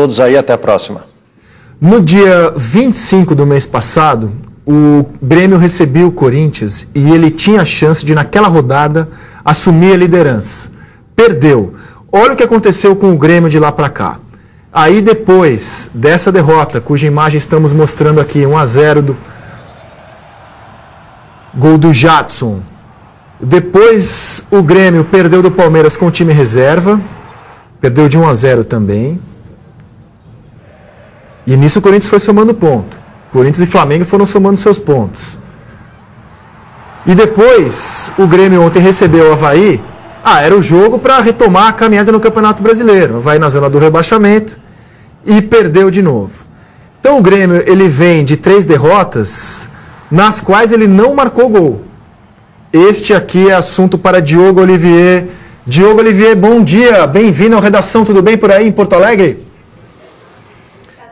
todos aí, até a próxima. No dia 25 do mês passado, o Grêmio recebia o Corinthians e ele tinha a chance de, naquela rodada, assumir a liderança. Perdeu. Olha o que aconteceu com o Grêmio de lá para cá. Aí depois dessa derrota, cuja imagem estamos mostrando aqui, 1-0 do gol do Jadson. Depois o Grêmio perdeu do Palmeiras com o time reserva, perdeu de 1-0 também. E nisso o Corinthians foi somando ponto. Corinthians e Flamengo foram somando seus pontos. E depois o Grêmio ontem recebeu o Avaí. Era o jogo para retomar a caminhada no Campeonato Brasileiro. Vai na zona do rebaixamento e perdeu de novo. Então o Grêmio ele vem de 3 derrotas, nas quais ele não marcou gol. Este aqui é assunto para Diogo Olivier. Diogo Olivier, bom dia, bem-vindo ao Redação. Tudo bem por aí em Porto Alegre?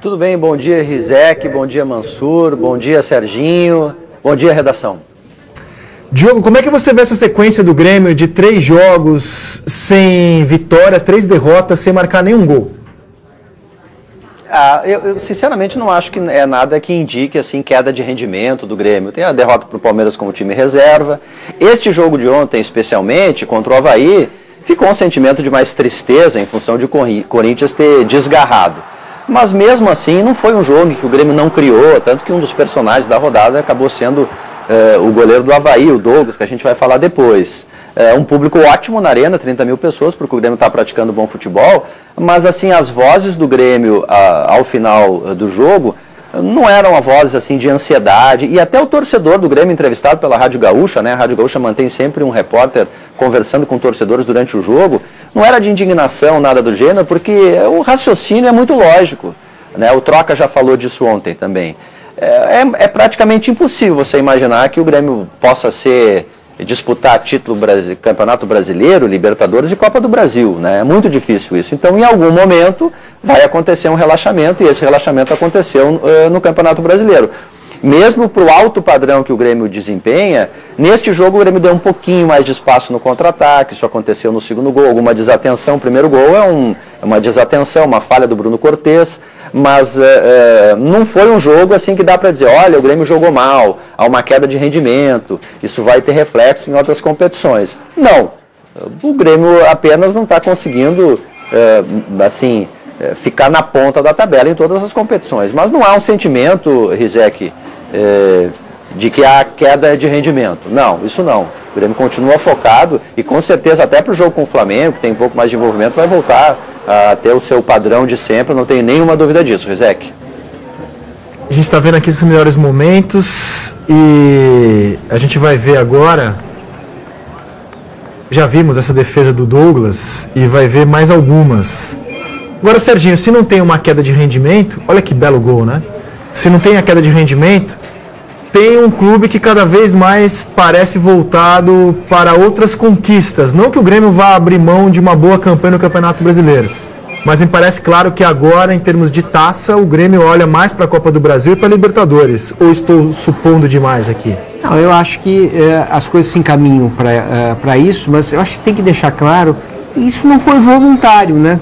Tudo bem, bom dia Rizek, bom dia Mansur, bom dia Serginho, bom dia Redação. Diogo, como é que você vê essa sequência do Grêmio de 3 jogos sem vitória, 3 derrotas, sem marcar nenhum gol? Eu sinceramente não acho que é nada que indique assim queda de rendimento do Grêmio. Tem a derrota para o Palmeiras como time reserva. Este jogo de ontem, especialmente, contra o Avaí, ficou um sentimento de mais tristeza em função de o Corinthians ter desgarrado. Mas mesmo assim, não foi um jogo que o Grêmio não criou, tanto que um dos personagens da rodada acabou sendo o goleiro do Avaí, o Douglas, que a gente vai falar depois. Um público ótimo na arena, 30 mil pessoas, porque o Grêmio está praticando bom futebol, mas assim, as vozes do Grêmio ao final do jogo não eram vozes assim de ansiedade, e até o torcedor do Grêmio entrevistado pela Rádio Gaúcha, né? A Rádio Gaúcha mantém sempre um repórter conversando com torcedores durante o jogo, não era de indignação, nada do gênero, porque o raciocínio é muito lógico, né? O Troca já falou disso ontem também. É praticamente impossível você imaginar que o Grêmio possa disputar título Campeonato Brasileiro, Libertadores e Copa do Brasil, né? É muito difícil isso. Então, em algum momento, vai acontecer um relaxamento, e esse relaxamento aconteceu no Campeonato Brasileiro. Mesmo para o alto padrão que o Grêmio desempenha, neste jogo o Grêmio deu um pouquinho mais de espaço no contra-ataque, isso aconteceu no segundo gol, alguma desatenção. O primeiro gol é uma desatenção, uma falha do Bruno Cortez, mas não foi um jogo assim que dá para dizer, olha, o Grêmio jogou mal, há uma queda de rendimento, isso vai ter reflexo em outras competições. Não, o Grêmio apenas não está conseguindo, ficar na ponta da tabela em todas as competições. Mas não há um sentimento, Rizek, de que há queda de rendimento. Não, isso não. O Grêmio continua focado e com certeza até para o jogo com o Flamengo, que tem um pouco mais de envolvimento, vai voltar a ter o seu padrão de sempre, não tenho nenhuma dúvida disso, Rizek. A gente está vendo aqui os melhores momentos e a gente vai ver agora, já vimos essa defesa do Douglas e vai ver mais algumas. Agora, Serginho, se não tem uma queda de rendimento, olha que belo gol, né? Se não tem a queda de rendimento, tem um clube que cada vez mais parece voltado para outras conquistas. Não que o Grêmio vá abrir mão de uma boa campanha no Campeonato Brasileiro, mas me parece claro que agora, em termos de taça, o Grêmio olha mais para a Copa do Brasil e para a Libertadores. Ou estou supondo demais aqui? Não, eu acho que as coisas se encaminham para isso, mas eu acho que tem que deixar claro, isso não foi voluntário, né?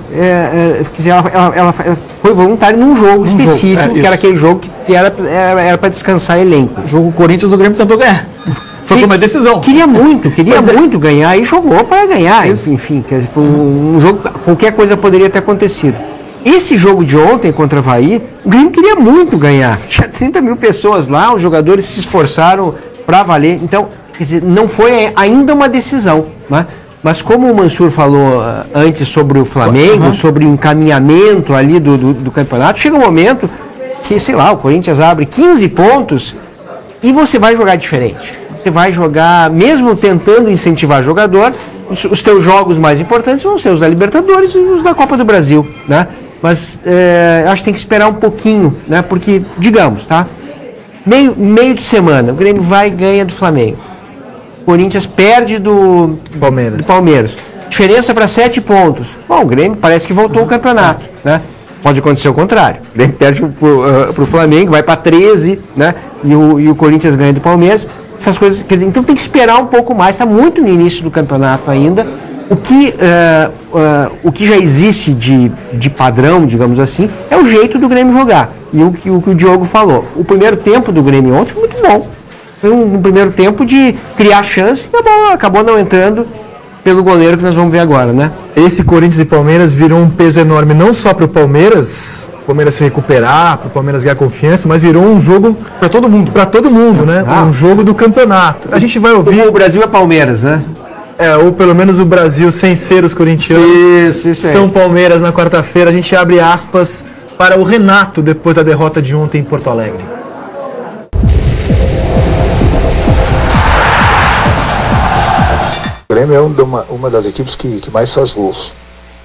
Ela foi voluntária num jogo específico, que era aquele jogo que era para descansar elenco. O jogo Corinthians, o Grêmio tentou ganhar. Foi uma decisão. Queria muito ganhar e jogou para ganhar. Enfim, um jogo, qualquer coisa poderia ter acontecido. Esse jogo de ontem contra o Avaí, o Grêmio queria muito ganhar. Tinha 30 mil pessoas lá, os jogadores se esforçaram para valer. Então, quer dizer, não foi ainda uma decisão, né? Mas como o Mansur falou antes sobre o Flamengo, sobre o encaminhamento ali do campeonato, chega um momento que, sei lá, o Corinthians abre 15 pontos e você vai jogar diferente. Você vai jogar, mesmo tentando incentivar jogador, os teus jogos mais importantes vão ser os da Libertadores e os da Copa do Brasil, né? Mas acho que tem que esperar um pouquinho, né? Porque, digamos, tá? Meio de semana, o Grêmio vai e ganha do Flamengo. Corinthians perde do Palmeiras. Diferença para 7 pontos. Bom, o Grêmio parece que voltou ao campeonato, né? Pode acontecer o contrário. O Grêmio perde para o Flamengo, vai para 13, né? E o Corinthians ganha do Palmeiras. Essas coisas, quer dizer, então tem que esperar um pouco mais. Está muito no início do campeonato ainda. O que já existe de padrão, digamos assim, é o jeito do Grêmio jogar. E o que o Diogo falou. O primeiro tempo do Grêmio ontem foi muito bom. Foi um primeiro tempo de criar chance e a bola acabou não entrando pelo goleiro que nós vamos ver agora, né? Esse Corinthians e Palmeiras virou um peso enorme não só para o Palmeiras se recuperar, para o Palmeiras ganhar confiança, mas virou um jogo para todo mundo. Para todo mundo, né? Um jogo do campeonato. A gente vai ouvir... O Brasil é Palmeiras, né? Ou pelo menos o Brasil sem ser os corintianos. Isso aí. São Palmeiras na quarta-feira. A gente abre aspas para o Renato depois da derrota de ontem em Porto Alegre. O Grêmio é uma das equipes que mais faz gols.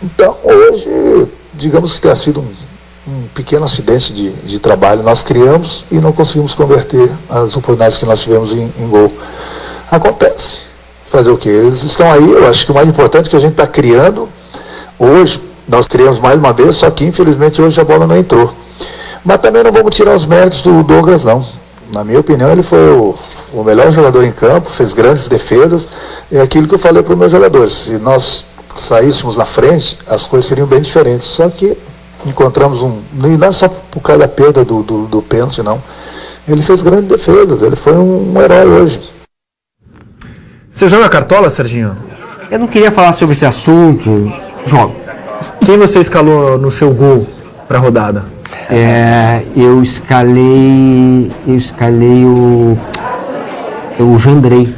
Então, hoje, digamos que tenha sido um pequeno acidente de trabalho. Nós criamos e não conseguimos converter as oportunidades que nós tivemos em gol. Acontece. Fazer o quê? Eles estão aí. Eu acho que o mais importante é que a gente está criando. Hoje, nós criamos mais uma vez, só que infelizmente hoje a bola não entrou. Mas também não vamos tirar os méritos do Douglas, não. Na minha opinião, ele foi o melhor jogador em campo, fez grandes defesas. É aquilo que eu falei para os meus jogadores. Se nós saíssemos na frente, as coisas seriam bem diferentes. Só que encontramos e não é só por causa da perda do pênalti, não. Ele fez grandes defesas, ele foi um herói hoje. Você joga cartola, Serginho? Eu não queria falar sobre esse assunto. Jogo. Quem você escalou no seu gol para a rodada? Eu escalei o Jandrei.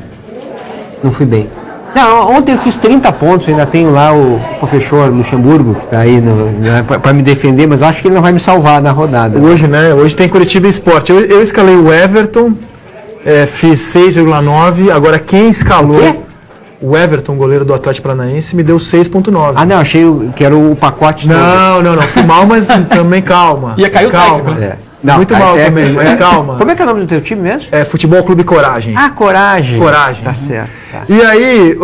Não fui bem. Não, ontem eu fiz 30 pontos, ainda tenho lá o professor Luxemburgo, que está aí para me defender, mas acho que ele não vai me salvar na rodada. Hoje, né? Hoje tem Curitiba Esporte. Eu escalei o Everton, fiz 6,9. Agora quem escalou... O Everton, goleiro do Atlético Paranaense, me deu 6,9. Ah, não, achei que era o pacote todo. Não, fui mal, mas também calma. Ia cair o calma. Não, muito mal também, mas calma. Como é que é o nome do teu time mesmo? Futebol Clube Coragem. Ah, Coragem. Coragem. Tá certo. Tá. E aí,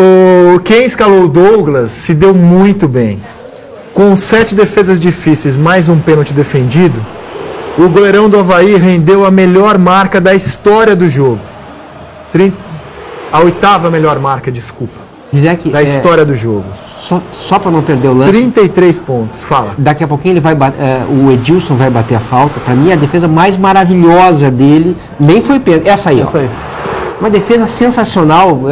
quem escalou o Douglas se deu muito bem. Com 7 defesas difíceis, mais um pênalti defendido, o goleirão do Avaí rendeu a melhor marca da história do jogo. A 8ª melhor marca, desculpa. Da história do jogo. Só para não perder o lance. 33 pontos, fala. Daqui a pouquinho o Edilson vai bater a falta. Para mim, a defesa mais maravilhosa dele nem foi pênalti. Essa aí, ó. Uma defesa sensacional.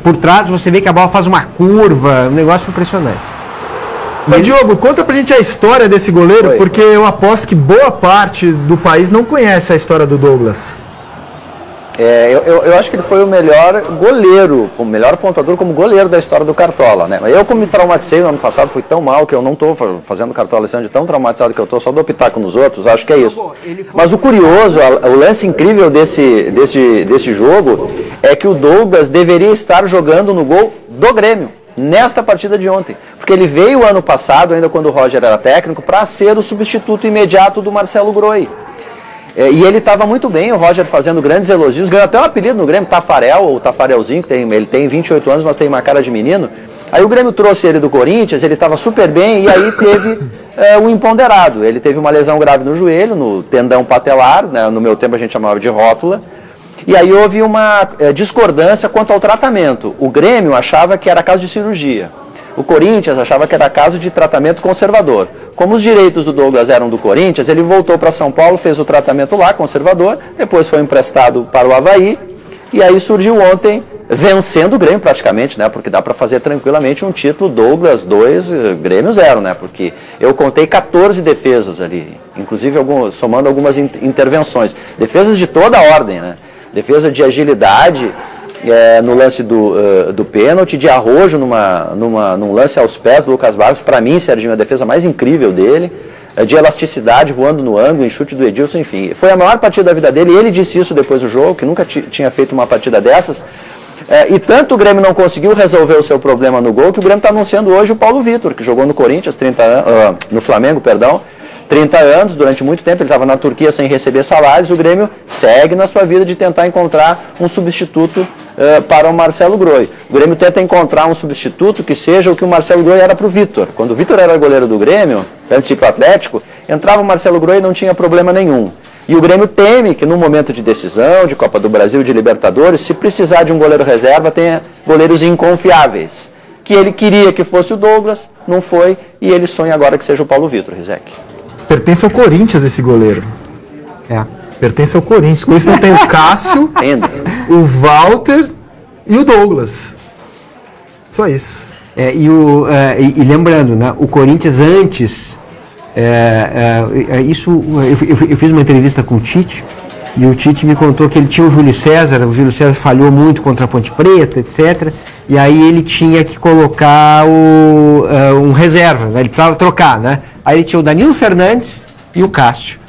Por trás você vê que a bola faz uma curva. Um negócio impressionante. Mas, Diogo, conta pra gente a história desse goleiro, porque eu aposto que boa parte do país não conhece a história do Douglas. Eu acho que ele foi o melhor goleiro, o melhor pontuador como goleiro da história do Cartola, né? Eu, como me traumatizei no ano passado, fui tão mal que eu não estou fazendo Cartola esse ano, de tão traumatizado que eu estou, só dou pitaco nos outros, acho que é isso. Mas o curioso, o lance incrível desse jogo é que o Douglas deveria estar jogando no gol do Grêmio, nesta partida de ontem. Porque ele veio ano passado, ainda quando o Roger era técnico, para ser o substituto imediato do Marcelo Groi. E ele estava muito bem, o Roger fazendo grandes elogios, ganhou até um apelido no Grêmio, Tafarel, ou Tafarelzinho, que ele tem 28 anos, mas tem uma cara de menino. Aí o Grêmio trouxe ele do Corinthians, ele estava super bem, e aí teve o imponderado. Ele teve uma lesão grave no joelho, no tendão patelar, né, no meu tempo a gente chamava de rótula, e aí houve uma discordância quanto ao tratamento. O Grêmio achava que era caso de cirurgia. O Corinthians achava que era caso de tratamento conservador. Como os direitos do Douglas eram do Corinthians, ele voltou para São Paulo, fez o tratamento lá, conservador, depois foi emprestado para o Avaí, e aí surgiu ontem, vencendo o Grêmio praticamente, né? Porque dá para fazer tranquilamente um título Douglas 2, Grêmio 0, né? Porque eu contei 14 defesas ali, inclusive somando algumas intervenções. Defesas de toda a ordem, né? Defesa de agilidade, no lance do pênalti, de arrojo num lance aos pés do Lucas Barros, para mim, Serginho, a defesa mais incrível dele, de elasticidade, voando no ângulo, em chute do Edilson, enfim. Foi a maior partida da vida dele, e ele disse isso depois do jogo, que nunca tinha feito uma partida dessas, e tanto o Grêmio não conseguiu resolver o seu problema no gol, que o Grêmio está anunciando hoje o Paulo Vitor, que jogou no Corinthians, no Flamengo, 30 anos, durante muito tempo, ele estava na Turquia sem receber salários, o Grêmio segue na sua vida de tentar encontrar um substituto para o Marcelo Groi. O Grêmio tenta encontrar um substituto que seja o que o Marcelo Groi era para o Vitor. Quando o Vitor era goleiro do Grêmio, antes de ir para o Atlético, entrava o Marcelo Groi e não tinha problema nenhum. E o Grêmio teme que no momento de decisão, de Copa do Brasil, de Libertadores, se precisar de um goleiro reserva, tenha goleiros inconfiáveis. que ele queria que fosse o Douglas, não foi, e ele sonha agora que seja o Paulo Vitor, Rizek. Pertence ao Corinthians esse goleiro. Pertence ao Corinthians. O Corinthians não tem o Cássio, o Walter e o Douglas. Só isso. E lembrando, né, o Corinthians antes... eu fiz uma entrevista com o Tite, e o Tite me contou que ele tinha o Júlio César falhou muito contra a Ponte Preta, etc. E aí ele tinha que colocar um reserva, né? Ele precisava trocar, né? Aí ele tinha o Danilo Fernandes e o Cássio.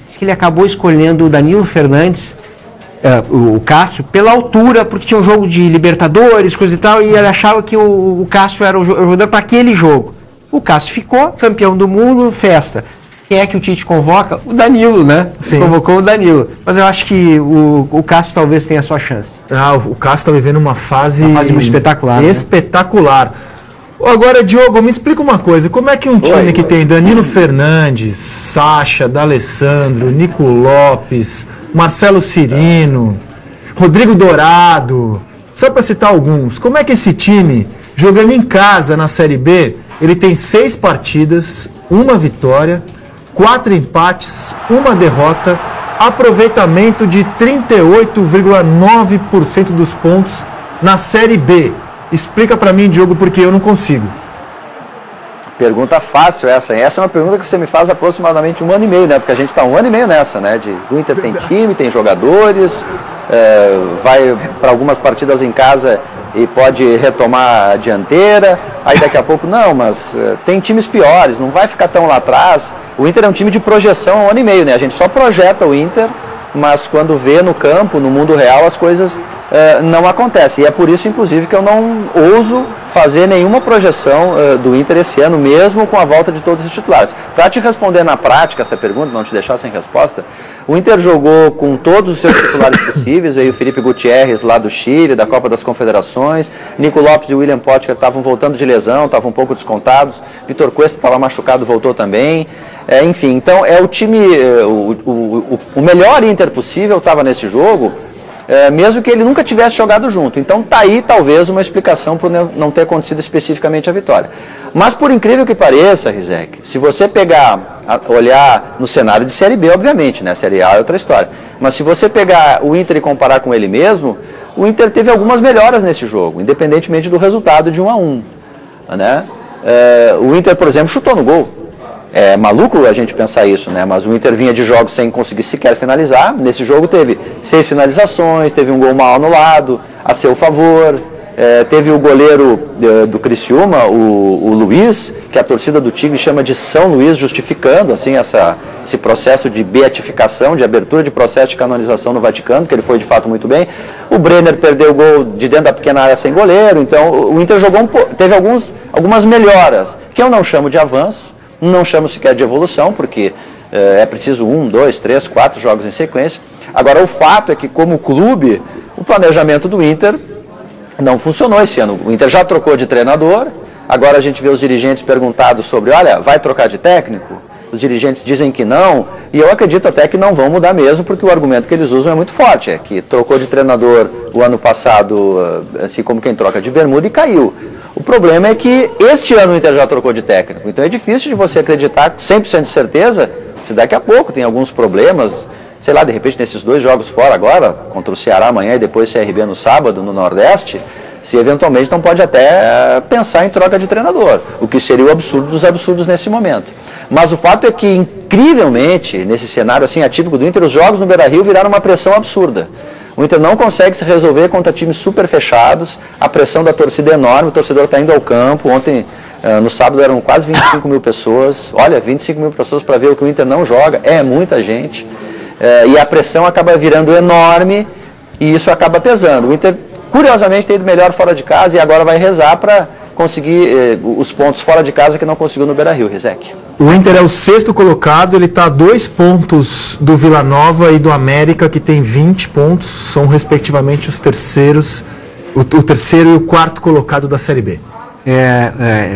Diz que ele acabou escolhendo o Danilo Fernandes, o Cássio, pela altura, porque tinha um jogo de Libertadores, coisa e tal, e ele achava que o Cássio era o jogador para aquele jogo. O Cássio ficou campeão do mundo, festa. Quem é que o Tite convoca? O Danilo, né? Sim. Convocou o Danilo. Mas eu acho que o Cássio talvez tenha a sua chance. O Cássio está vivendo uma fase muito espetacular. Espetacular. Né? Agora, Diogo, me explica uma coisa. Como é que um time que tem Danilo Fernandes, Sacha, D'Alessandro, Nico Lopes, Marcelo Cirino, Rodrigo Dourado, só para citar alguns, como é que esse time, jogando em casa na Série B, ele tem 6 partidas, 1 vitória, 4 empates, 1 derrota, aproveitamento de 38,9% dos pontos na Série B. Explica para mim, Diogo, porque eu não consigo. Pergunta fácil essa. Essa é uma pergunta que você me faz há aproximadamente 1 ano e meio, né? Porque a gente está 1 ano e meio nessa, né? O Inter tem time, tem jogadores, vai para algumas partidas em casa e pode retomar a dianteira, aí daqui a pouco, não, mas tem times piores, não vai ficar tão lá atrás. O Inter é um time de projeção há 1 ano e meio, né? A gente só projeta o Inter, mas quando vê no campo, no mundo real, as coisas não acontecem. E é por isso, inclusive, que eu não ouso fazer nenhuma projeção do Inter esse ano, mesmo com a volta de todos os titulares. Para te responder na prática essa pergunta, não te deixar sem resposta, o Inter jogou com todos os seus titulares possíveis, veio o Felipe Gutierrez lá do Chile, da Copa das Confederações, Nico Lopes e William Potker estavam voltando de lesão, estavam um pouco descontados, Vitor Cuesta estava machucado, voltou também. Enfim, então é o time, o melhor Inter possível estava nesse jogo, mesmo que ele nunca tivesse jogado junto. Então tá aí talvez uma explicação por não ter acontecido especificamente a vitória. Mas por incrível que pareça, Rizek, se você olhar no cenário de Série B, obviamente, né? Série A é outra história. Mas se você pegar o Inter e comparar com ele mesmo, o Inter teve algumas melhoras nesse jogo, independentemente do resultado de 1-1. Né? O Inter, por exemplo, chutou no gol. É maluco a gente pensar isso, né? Mas o Inter vinha de jogos sem conseguir sequer finalizar. Nesse jogo teve 6 finalizações, teve um gol mal anulado, a seu favor. Teve o goleiro do Criciúma, o Luiz, que a torcida do Tigre chama de São Luís, justificando assim, esse processo de beatificação, de abertura de processo de canonização no Vaticano, que ele foi de fato muito bem. O Brenner perdeu o gol de dentro da pequena área sem goleiro. Então o Inter jogou teve algumas melhoras, que eu não chamo de avanço, não chamo sequer de evolução, porque é preciso 1, 2, 3, 4 jogos em sequência. Agora, o fato é que, como clube, o planejamento do Inter não funcionou esse ano. O Inter já trocou de treinador, agora a gente vê os dirigentes perguntados sobre, olha, vai trocar de técnico? Os dirigentes dizem que não, e eu acredito até que não vão mudar mesmo, porque o argumento que eles usam é muito forte, é que trocou de treinador o ano passado, assim como quem troca de bermuda, e caiu. O problema é que este ano o Inter já trocou de técnico, então é difícil de você acreditar 100% de certeza se daqui a pouco tem alguns problemas, sei lá, de repente nesses 2 jogos fora agora, contra o Ceará amanhã e depois CRB no sábado, no Nordeste, se eventualmente não pode até pensar em troca de treinador, o que seria o absurdo dos absurdos nesse momento. Mas o fato é que, incrivelmente, nesse cenário assim atípico do Inter, os jogos no Beira-Rio viraram uma pressão absurda. O Inter não consegue se resolver contra times super fechados, a pressão da torcida é enorme, o torcedor está indo ao campo. Ontem, no sábado, eram quase 25 mil pessoas. Olha, 25 mil pessoas para ver o que o Inter não joga, é muita gente. E a pressão acaba virando enorme e isso acaba pesando. O Inter, curiosamente, tem ido melhor fora de casa e agora vai rezar para conseguir os pontos fora de casa que não conseguiu no Beira-Rio, Rizek. O Inter é o 6º colocado, ele está a 2 pontos do Vila Nova e do América, que tem 20 pontos, são respectivamente os terceiros, o terceiro e o 4º colocado da Série B.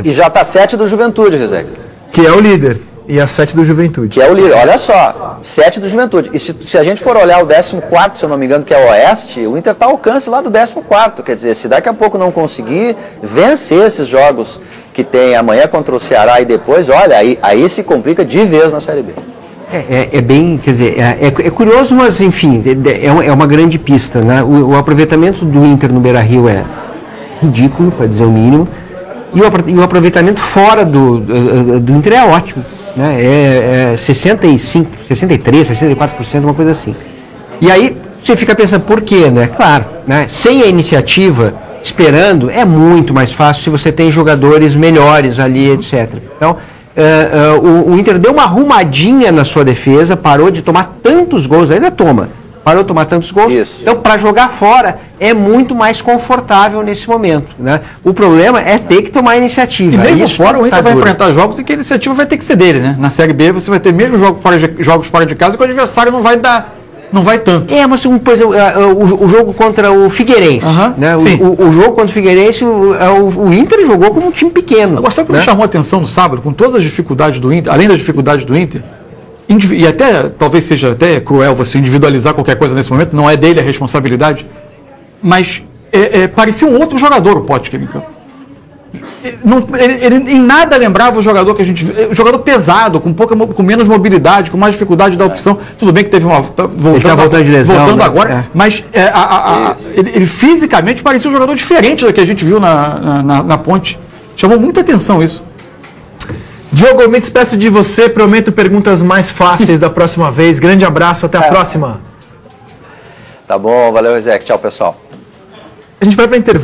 E já está 7 do Juventude, Rizek. Que é o líder. E a 7 do Juventude. Que é o líder. Olha só, 7 do Juventude. E se a gente for olhar o 14º, se eu não me engano, que é o Oeste, o Inter está ao alcance lá do 14º. Quer dizer, se daqui a pouco não conseguir vencer esses jogos que tem amanhã contra o Ceará e depois, olha, aí se complica de vez na Série B. É bem, quer dizer, é curioso, mas enfim, é uma grande pista, né? O aproveitamento do Inter no Beira-Rio é ridículo, para dizer o mínimo, e o aproveitamento fora do Inter é ótimo. Né? 65, 63, 64%, uma coisa assim. E aí você fica pensando, por quê? Né? Claro, né? Sem a iniciativa, esperando, é muito mais fácil se você tem jogadores melhores ali, etc. Então, o Inter deu uma arrumadinha na sua defesa, parou de tomar tantos gols, ainda parou de tomar tantos gols. Isso. Então, para jogar fora, é muito mais confortável nesse momento. Né? O problema é ter que tomar iniciativa. E mesmo isso fora, o Inter vai duro. enfrentar jogos em que a iniciativa vai ter que ser dele, né? Na Série B, você vai ter mesmo jogos fora de casa que o adversário não vai tanto. Mas o jogo contra o Figueirense, né? O jogo contra o Figueirense, o Inter jogou como um time pequeno. Agora, sabe o que me chamou a atenção no sábado, com todas as dificuldades do Inter, além das dificuldades do Inter, e até, talvez seja até cruel você individualizar qualquer coisa nesse momento, não é dele a responsabilidade, mas parecia um outro jogador o Potker em campo. Ele em nada lembrava o jogador que a gente viu, jogador pesado, com menos mobilidade, com mais dificuldade da opção. Tudo bem que teve uma voltando de lesão, voltando né? agora, mas ele fisicamente parecia um jogador diferente do que a gente viu na Ponte. Chamou muita atenção isso. Diogo, eu me despeço de você, prometo perguntas mais fáceis da próxima vez. Grande abraço, até a próxima. Tá bom, valeu, Rezec. Tchau, pessoal. A gente vai para intervalo.